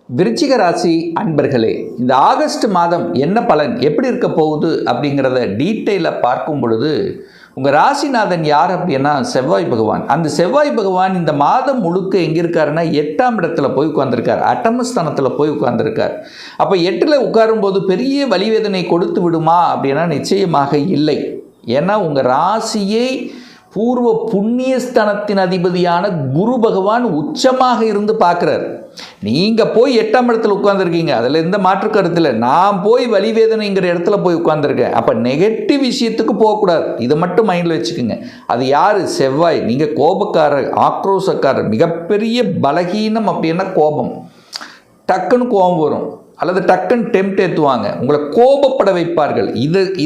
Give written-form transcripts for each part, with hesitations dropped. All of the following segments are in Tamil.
விருச்சிக ராசி அன்பர்களே, இந்த ஆகஸ்ட் மாதம் என்ன பலன் எப்படி இருக்க போகுது அப்படிங்கிறத டீட்டெயிலாக பார்க்கும் பொழுது, உங்கள் ராசிநாதன் யார் அப்படின்னா செவ்வாய் பகவான். அந்த செவ்வாய் பகவான் இந்த மாதம் முழுக்க எங்கே இருக்காருன்னா 8ஆம் இடத்துல போய் உட்கார்ந்துருக்கார், அட்டமஸ்தானத்தில் போய் உட்கார்ந்துருக்கார். அப்போ 8ல் உட்காரும்போது பெரிய வலிவேதனை கொடுத்து விடுமா அப்படின்னா நிச்சயமாக இல்லை. ஏன்னா உங்கள் ராசியை பூர்வ புண்ணியஸ்தானத்தின் அதிபதியான குரு பகவான் உச்சமாக இருந்து பார்க்குறார். நீங்கள் போய் 8ஆம் இடத்துல உட்காந்துருக்கீங்க, அதில் எந்த மாற்று கருத்து இல்லை. நான் போய் வலிவேதனைங்கிற இடத்துல போய் உட்காந்துருக்கேன். அப்போ நெகட்டிவ் விஷயத்துக்கு போகக்கூடாது, இதை மட்டும் மைண்டில் வச்சுக்கோங்க. அது யார்? செவ்வாய். நீங்கள் கோபக்காரர், ஆக்ரோஷக்காரர். மிகப்பெரிய பலகீனம் அப்படின்னா கோபம். டக்குன்னு கோபம் வரும், அல்லது டக்குன்னு டெம்ட் ஏற்றுவாங்க, உங்களை கோபப்பட வைப்பார்கள்.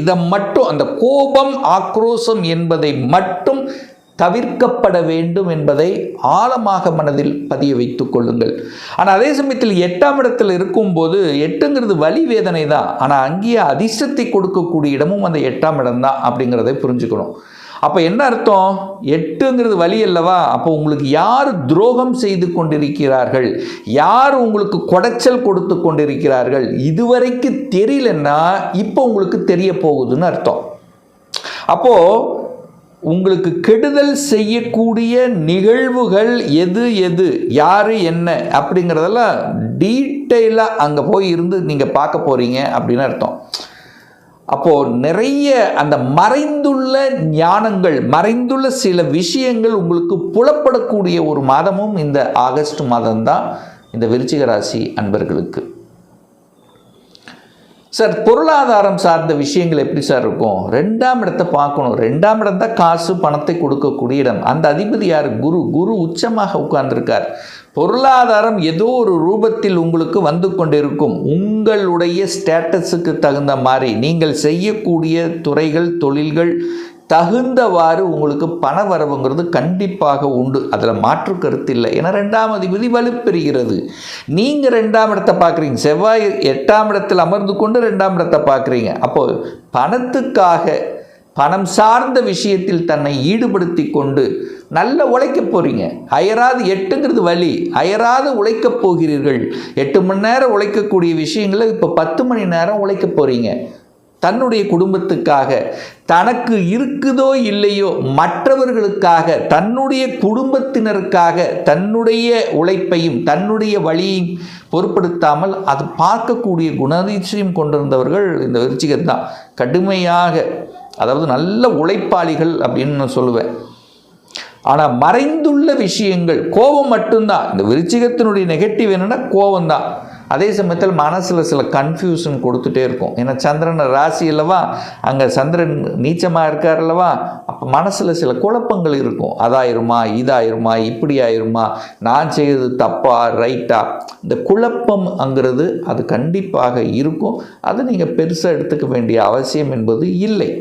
இதை மட்டும், அந்த கோபம் ஆக்ரோஷம் என்பதை மட்டும் தவிர்க்கப்பட வேண்டும் என்பதை ஆழமாக மனதில் பதிய வைத்துக் கொள்ளுங்கள். ஆனால் அதே சமயத்தில் 8ஆம் இடத்தில் இருக்கும்போது, 8ங்கிறது வலி வேதனை தான், ஆனால் அங்கேயே அதிர்ஷ்டத்தை கொடுக்கக்கூடிய இடமும் அந்த 8ஆம் இடம் தான் அப்படிங்கிறதை புரிஞ்சுக்கணும். அப்போ என்ன அர்த்தம்? 8ங்கிறது வலி அல்லவா? அப்போ உங்களுக்கு யார் துரோகம் செய்து கொண்டிருக்கிறார்கள், யார் உங்களுக்கு குடைச்சல் கொடுத்து கொண்டிருக்கிறார்கள், இதுவரைக்கும் தெரியலன்னா இப்போ உங்களுக்கு தெரிய போகுதுன்னு அர்த்தம். அப்போது உங்களுக்கு கெடுதல் செய்யக்கூடிய நிகழ்வுகள் எது எது, யார் என்ன அப்படிங்கிறதெல்லாம் டீட்டெயிலாக அங்கே போய் இருந்து நீங்கள் பார்க்க போகிறீங்க அப்படின்னு அர்த்தம். அப்போது நிறைய அந்த மறைந்துள்ள ஞானங்கள், மறைந்துள்ள சில விஷயங்கள் உங்களுக்கு புலப்படக்கூடிய ஒரு மாதமும் இந்த ஆகஸ்ட் மாதம்தான் இந்த விருச்சிக ராசி அன்பர்களுக்கு. சார், பொருளாதாரம் சார்ந்த விஷயங்கள் எப்படி சார் இருக்கும்? 2ஆம் இடத்தை பார்க்கணும். 2ஆம் இடம் தான் காசு பணத்தை கொடுக்கக்கூடிய இடம். அந்த அதிபதி யார்? குரு. குரு உச்சமாக உட்கார்ந்துருக்கார். பொருளாதாரம் ஏதோ ஒரு ரூபத்தில் உங்களுக்கு வந்து கொண்டிருக்கும். உங்களுடைய ஸ்டேட்டஸுக்கு தகுந்த மாதிரி நீங்கள் செய்யக்கூடிய துறைகள், தொழில்கள் தகுந்தவாறு உங்களுக்கு பண வரவுங்கிறது கண்டிப்பாக உண்டு, அதில் மாற்று கருத்து இல்லை. ஏன்னா 2ஆம் அதிபதி வலுப்பெறுகிறது. நீங்கள் 2ஆம் இடத்தை பார்க்குறீங்க, செவ்வாய் 8ஆம் இடத்தில் அமர்ந்து கொண்டு 2ஆம் இடத்தை பார்க்குறீங்க. அப்போது பணத்துக்காக, பணம் சார்ந்த விஷயத்தில் தன்னை ஈடுபடுத்தி கொண்டு நல்ல உழைக்க போகிறீங்க. அயராது, 8ங்கிறது வலி, அயராது உழைக்கப் போகிறீர்கள். 8 மணி நேரம் உழைக்கக்கூடிய விஷயங்களை இப்போ 10 மணி நேரம் உழைக்க போகிறீங்க. தன்னுடைய குடும்பத்துக்காக, தனக்கு இருக்குதோ இல்லையோ மற்றவர்களுக்காக, தன்னுடைய குடும்பத்தினருக்காக தன்னுடைய உழைப்பையும் தன்னுடைய வழியையும் பொருட்படுத்தாமல் அது பார்க்கக்கூடிய குணாதிசயம் கொண்டிருந்தவர்கள் இந்த விருச்சிகம் தான். கடுமையாக, அதாவது நல்ல உழைப்பாளிகள் அப்படின்னு நான் சொல்லுவேன். ஆனால் மறைந்துள்ள விஷயங்கள் கோபம் மட்டும்தான். இந்த விருச்சிகத்தினுடைய நெகட்டிவ் என்னென்னா கோபம் தான். அதே சமயத்தில் மனசில் சில கன்ஃபியூஷன் கொடுத்துட்டே இருக்கும். ஏன்னா சந்திரன் ராசி அல்லவா, அங்கே சந்திரன் நீச்சமாக இருக்கார் அல்லவா, அப்போ மனசில் சில குழப்பங்கள் இருக்கும். அதாயிருமா, இதாயிருமா, இப்படி ஆயிருமா, நான் செய்கிறது தப்பா ரைட்டா, இந்த குழப்பம்ங்கிறது அது கண்டிப்பாக இருக்கும். அதை நீங்கள் பெருசாக எடுத்துக்க வேண்டிய அவசியம் என்பது இல்லை.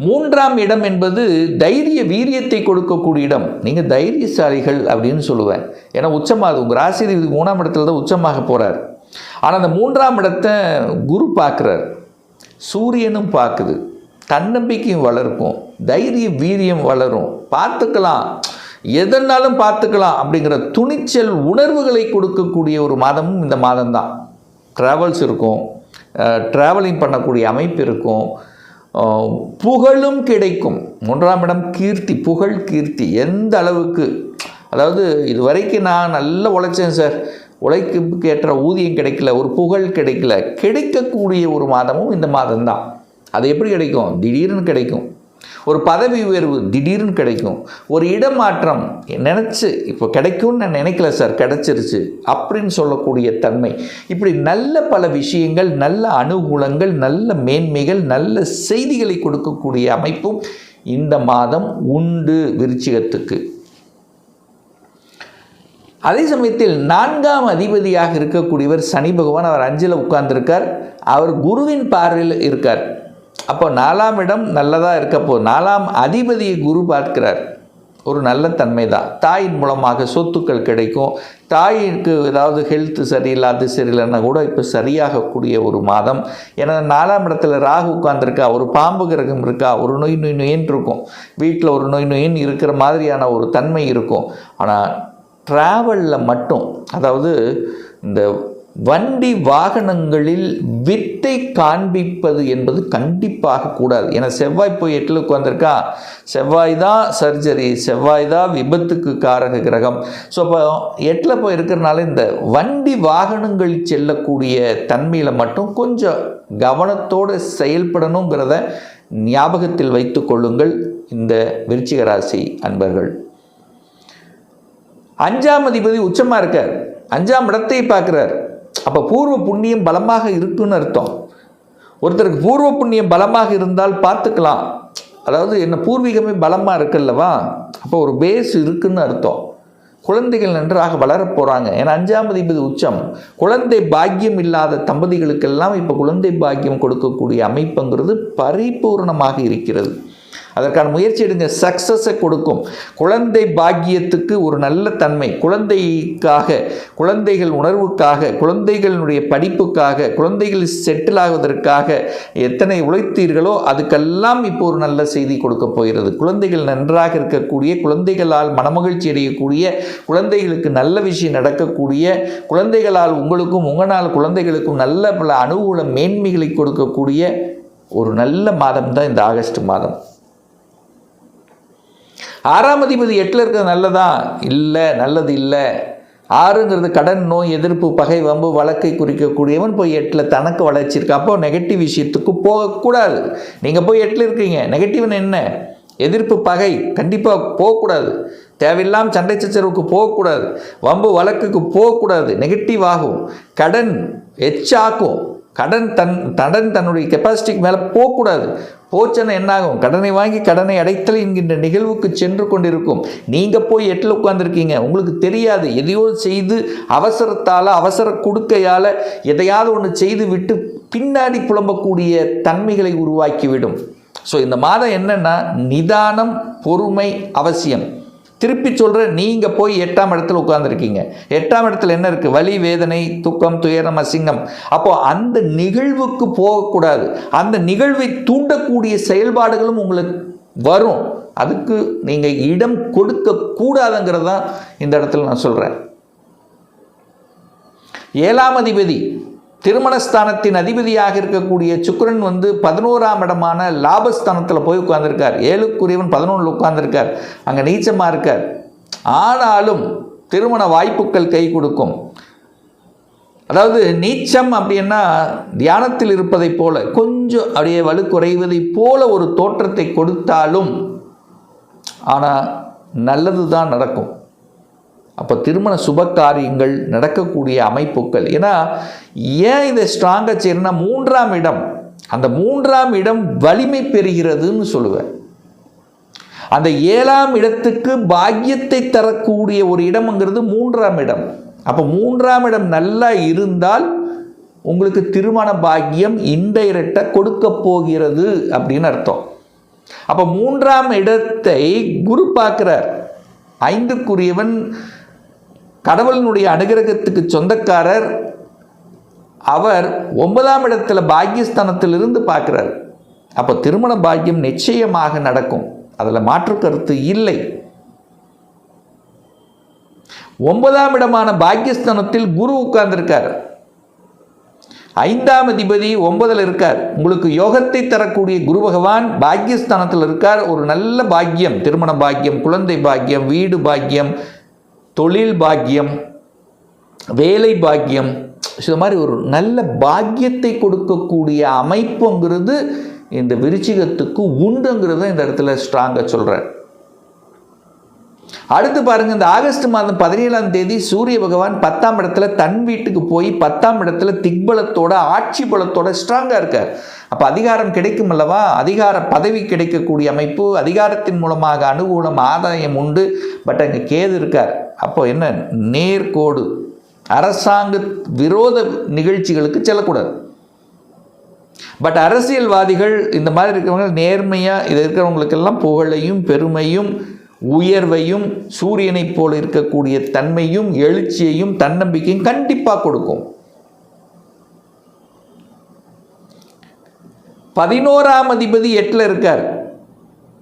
3ஆம் இடம் என்பது தைரிய வீரியத்தை கொடுக்கக்கூடிய இடம். நீங்கள் தைரியசாலிகள் அப்படின்னு சொல்லுவேன். ஏன்னா உச்சமாக உங்கள் ராசி 3ஆம் இடத்துல தான் உச்சமாக போகிறார். ஆனால் அந்த 3ஆம் இடத்தை குரு பார்க்குறார், சூரியனும் பார்க்குது. தன்னம்பிக்கையும் வளர்க்கும், தைரிய வீரியம் வளரும். பார்த்துக்கலாம், எதனாலும் பார்த்துக்கலாம் அப்படிங்கிற துணிச்சல் உணர்வுகளை கொடுக்கக்கூடிய ஒரு மாதமும் இந்த மாதம்தான். ட்ராவல்ஸ் இருக்கும், ட்ராவலிங் பண்ணக்கூடிய அமைப்பு இருக்கும், புகழும் கிடைக்கும். 3ஆம் இடம் கீர்த்தி, புகழ், கீர்த்தி. எந்த அளவுக்கு, அதாவது இது வரைக்கும் நான் நல்லா உழைச்சேன் சார், உழைப்புக்கு ஏற்ற ஊதியம் கிடைக்கல, ஒரு புகழ் கிடைக்கல, கிடைக்கக்கூடிய ஒரு மாதமும் இந்த மாதம்தான். அது எப்படி கிடைக்கும்? திடீர்னு கிடைக்கும். ஒரு பதவி உயர்வு திடீர்னு கிடைக்கும். ஒரு இடமாற்றம் நினச்சி இப்போ கிடைக்கும்னு நான் நினைக்கல சார், கிடைச்சிருச்சு அப்படின்னு சொல்லக்கூடிய தன்மை. இப்படி நல்ல பல விஷயங்கள், நல்ல அனுகூலங்கள், நல்ல மேன்மைகள், நல்ல செய்திகளை கொடுக்கக்கூடிய அமைப்பும் இந்த மாதம் உண்டு விருச்சிகத்துக்கு. அதே சமயத்தில் 4ஆம் அதிபதியாக இருக்கக்கூடியவர் சனி பகவான். அவர் 5ல் உட்கார்ந்துருக்கார். அவர் குருவின் பார்வையில் இருக்கார். அப்போ 4ஆம் இடம் நல்லதாக இருக்கப்போ 4ஆம் அதிபதியை குரு பார்க்கிறார். ஒரு நல்ல தன்மை தான். தாயின் மூலமாக சொத்துக்கள் கிடைக்கும். தாய்க்கு ஏதாவது ஹெல்த் சரியில்லாது சரியில்லைன்னா கூட இப்போ சரியாகக்கூடிய ஒரு மாதம். ஏன்னா 4ஆம் இடத்துல ராகு உட்கார்ந்துருக்கா, ஒரு பாம்பு கிரகம் இருக்கா, ஒரு நொயின்னு இருக்கும். வீட்டில் ஒரு நொயின்னு இருக்கிற மாதிரியான ஒரு தன்மை இருக்கும். ஆனால் டிராவலில் மட்டும், அதாவது இந்த வண்டி வாகனங்களில் வித்தை காண்பிப்பது என்பது கண்டிப்பாக கூடாது. ஏன்னா செவ்வாய் போய் 8ல் உட்கார்ந்திருக்கா, செவ்வாய் தான் சர்ஜரி, செவ்வாய் தான் விபத்துக்கு காரக கிரகம். ஸோ அப்போ 8ல் போய் இருக்கிறனால இந்த வண்டி வாகனங்கள் செல்லக்கூடிய தன்மையில் மட்டும் கொஞ்சம் கவனத்தோடு செயல்படணுங்கிறத ஞாபகத்தில் வைத்து கொள்ளுங்கள் இந்த விருச்சிக ராசி அன்பர்கள். 5ஆம் அதிபதி உச்சமாக இருக்கார், 5ஆம் இடத்தை பார்க்குறார். அப்போ பூர்வ புண்ணியம் பலமாக இருக்குன்னு அர்த்தம். ஒருத்தருக்கு பூர்வ புண்ணியம் பலமாக இருந்தால் பார்த்துக்கலாம், அதாவது என்ன பூர்வீகமே பலமாக இருக்குல்லவா, அப்போ ஒரு பேஸ் இருக்குன்னு அர்த்தம். குழந்தைகள் நன்றாக வளரப் போகிறாங்க. ஏன்னா 5ஆம் அதிபதி உச்சம். குழந்தை பாக்கியம் இல்லாத தம்பதிகளுக்கெல்லாம் இப்போ குழந்தை பாக்கியம் கொடுக்கக்கூடிய அமைப்புங்கிறது பரிபூர்ணமாக இருக்கிறது. அதற்கான முயற்சி எடுங்க, சக்ஸஸை கொடுக்கும். குழந்தை பாக்கியத்துக்கு ஒரு நல்ல தன்மை, குழந்தைக்காக, குழந்தைகள் உணர்வுக்காக, குழந்தைகளுடைய படிப்புக்காக, குழந்தைகள் செட்டில் ஆகுவதற்காக எத்தனை உழைத்தீர்களோ அதுக்கெல்லாம் இப்போ ஒரு நல்ல செய்தி கொடுக்க போகிறது. குழந்தைகள் நன்றாக இருக்கக்கூடிய, குழந்தைகளால் மனமகிழ்ச்சி அடையக்கூடிய, குழந்தைகளுக்கு நல்ல விஷயம் நடக்கக்கூடிய, குழந்தைகளால் உங்களுக்கும் உங்களால் குழந்தைகளுக்கும் நல்ல பல அனுகூல மேன்மைகளை கொடுக்கக்கூடிய ஒரு நல்ல மாதம் தான் இந்த ஆகஸ்ட் மாதம். 6ஆம் அதிபதி 8ல் இருக்கிறது நல்லதா? இல்லை, நல்லது இல்லை. 6ங்கிறது கடன், நோய், எதிர்ப்பு, பகை, வம்பு, வழக்கை குறிக்கக்கூடியவன் போய் 8ல் தனக்கு வளர்ச்சிருக்கு. அப்போ நெகட்டிவ் விஷயத்துக்கு போகக்கூடாது. நீங்கள் போய் 8ல் இருக்கீங்க, நெகட்டிவ்னு என்ன? எதிர்ப்பு, பகை கண்டிப்பாக போகக்கூடாது. தேவையில்லாமல் சண்டை சச்சரவுக்கு போகக்கூடாது. வம்பு வழக்குக்கு போகக்கூடாது, நெகட்டிவ் ஆகும். கடன் எச்சாக்கும். கடன் தன்னுடைய கெப்பாசிட்டிக்கு மேலே போகக்கூடாது. போச்சுன்னா என்னாகும்? கடனை வாங்கி கடனை அடைத்தல் என்கின்ற நிகழ்வுக்கு சென்று கொண்டிருக்கும். நீங்கள் போய் 8ல் உட்கார்ந்துருக்கீங்க, உங்களுக்கு தெரியாது. எதையோ செய்து அவசரத்தால், அவசர கொடுக்கையால் எதையாவது ஒன்று செய்து விட்டு பின்னாடி புலம்பக்கூடிய தன்மைகளை உருவாக்கிவிடும். ஸோ இந்த மாதம் என்னென்னா நிதானம், பொறுமை அவசியம். திருப்பி சொல்கிறேன், நீங்கள் போய் 8ஆம் இடத்துல உட்கார்ந்துருக்கீங்க. 8ஆம் இடத்துல என்ன இருக்குது? வலி, வேதனை, துக்கம், துயரம், அசிங்கம். அப்போது அந்த நிகழ்வுக்கு போகக்கூடாது. அந்த நிகழ்வை தூண்டக்கூடிய செயல்பாடுகளும் உங்களுக்கு வரும். அதுக்கு நீங்கள் இடம் கொடுக்கக்கூடாதுங்கிறது தான் இந்த இடத்துல நான் சொல்கிறேன். 7ஆம் அதிபதி திருமணஸ்தானத்தின் அதிபதியாக இருக்கக்கூடிய சுக்கிரன் 11ஆம் இடமான லாபஸ்தானத்தில் போய் உட்கார்ந்துருக்கார். 7க்குரியவன் 11ல் உட்கார்ந்துருக்கார், அங்கே நீச்சமாக இருக்கார். ஆனாலும் திருமண வாய்ப்புகள் கை கொடுக்கும். அதாவது நீச்சம் அப்படின்னா தியானத்தில் இருப்பதை போல, கொஞ்சம் அப்படியே வலு குறைவதை போல ஒரு தோற்றத்தை கொடுத்தாலும் ஆனால் நல்லது தான் நடக்கும். அப்போ திருமண சுப காரியங்கள் நடக்கக்கூடிய அமைப்புகள். ஏன்னா ஏன் இதை ஸ்ட்ராங்காக செய்யணும்னா 3ஆம் இடம், அந்த 3ஆம் இடம் வலிமை பெறுகிறதுன்னு சொல்லுவேன். அந்த 7ஆம் இடத்துக்கு பாக்கியத்தை தரக்கூடிய ஒரு இடம்ங்கிறது 3ஆம் இடம். அப்போ 3ஆம் இடம் நல்லா இருந்தால் உங்களுக்கு திருமண பாக்கியம் இன்டைரக்டாக கொடுக்க போகிறது அப்படின்னு அர்த்தம். அப்போ 3ஆம் இடத்தை குரு பார்க்கிறார். 5க்குரியவன் கடவுளினுடைய அனுகிரகத்துக்கு சொந்தக்காரர். அவர் 9ஆம் இடத்துல பாக்கியஸ்தானத்திலிருந்து பார்க்கிறார். அப்போ திருமண பாக்கியம் நிச்சயமாக நடக்கும், அதில் மாற்று கருத்து இல்லை. 9ஆம் இடமான பாக்கியஸ்தானத்தில் குரு உட்கார்ந்திருக்கார். 5ஆம் அதிபதி 9ல் இருக்கார். உங்களுக்கு யோகத்தை தரக்கூடிய குரு பகவான் பாக்கியஸ்தானத்தில் இருக்கார். ஒரு நல்ல பாக்கியம், திருமண பாக்கியம், குழந்தை பாக்கியம், வீடு பாக்கியம், தொழில் பாக்கியம், வேலை பாக்கியம், இது மாதிரி ஒரு நல்ல பாக்கியத்தை கொடுக்கக்கூடிய அமைப்புங்கிறது இந்த விருச்சிகத்துக்கு உண்டுங்கிறத இந்த இடத்துல ஸ்ட்ராங்காக சொல்கிறேன். அடுத்து பாருங்கள், இந்த ஆகஸ்ட் மாதம் 17ஆம் தேதி சூரிய பகவான் 10ஆம் இடத்துல தன் வீட்டுக்கு போய் 10ஆம் இடத்துல திக்பலத்தோட, ஆட்சி பலத்தோட ஸ்ட்ராங்காக இருக்கார். அப்போ அதிகாரம் கிடைக்கும் அல்லவா, அதிகார பதவி கிடைக்கக்கூடிய அமைப்பு, அதிகாரத்தின் மூலமாக அனுகூலம், ஆதாயம் உண்டு. பட் அங்கே கேது இருக்கார். அப்போ என்ன, நேர்கோடு, அரசாங்க விரோத நிகழ்ச்சிகளுக்கு செல்லக்கூடாது. பட் அரசியல்வாதிகள் இந்த மாதிரி இருக்கிறவங்க நேர்மையாக இது இருக்கிறவங்களுக்கெல்லாம் புகழையும் பெருமையும் உயர்வையும் சூரியனைப் போல இருக்கக்கூடிய தன்மையும் எழுச்சியையும் தன்னம்பிக்கையும் கண்டிப்பாக கொடுக்கும். 11ஆம் அதிபதி 8ல் இருக்கார்.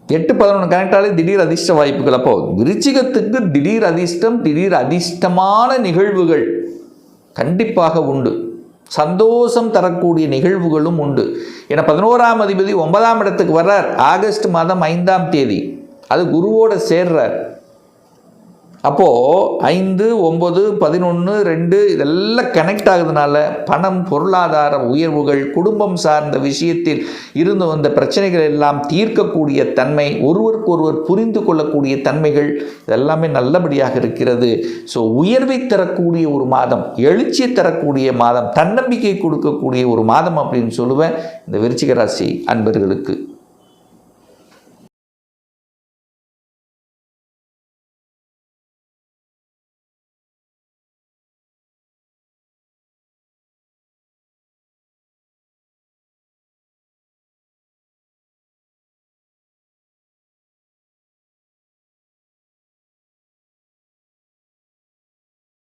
8-11 கனெக்டாலே திடீர் அதிர்ஷ்ட வாய்ப்புகள். அப்போ விருச்சிகத்துக்கு திடீர் அதிர்ஷ்டம், திடீர் அதிர்ஷ்டமான நிகழ்வுகள் கண்டிப்பாக உண்டு. சந்தோஷம் தரக்கூடிய நிகழ்வுகளும் உண்டு. ஏன்னா 11ஆம் அதிபதி 9ஆம் இடத்துக்கு வர்றார் ஆகஸ்ட் மாதம் 5ஆம் தேதி. அது குருவோட சேர்றார். அப்போது 5, 9, 11, 2 இதெல்லாம் கனெக்ட் ஆகுதுனால பணம், பொருளாதார உயர்வுகள், குடும்பம் சார்ந்த விஷயத்தில் இருந்து வந்த பிரச்சனைகள் எல்லாம் தீர்க்கக்கூடிய தன்மை, ஒருவருக்கொருவர் புரிந்து கொள்ளக்கூடிய தன்மைகள் இதெல்லாமே நல்லபடியாக இருக்கிறது. ஸோ உயர்வை தரக்கூடிய ஒரு மாதம், எழுச்சியை தரக்கூடிய மாதம், தன்னம்பிக்கை கொடுக்கக்கூடிய ஒரு மாதம் அப்படின்னு சொல்லுவேன் இந்த விருச்சிக ராசி அன்பர்களுக்கு.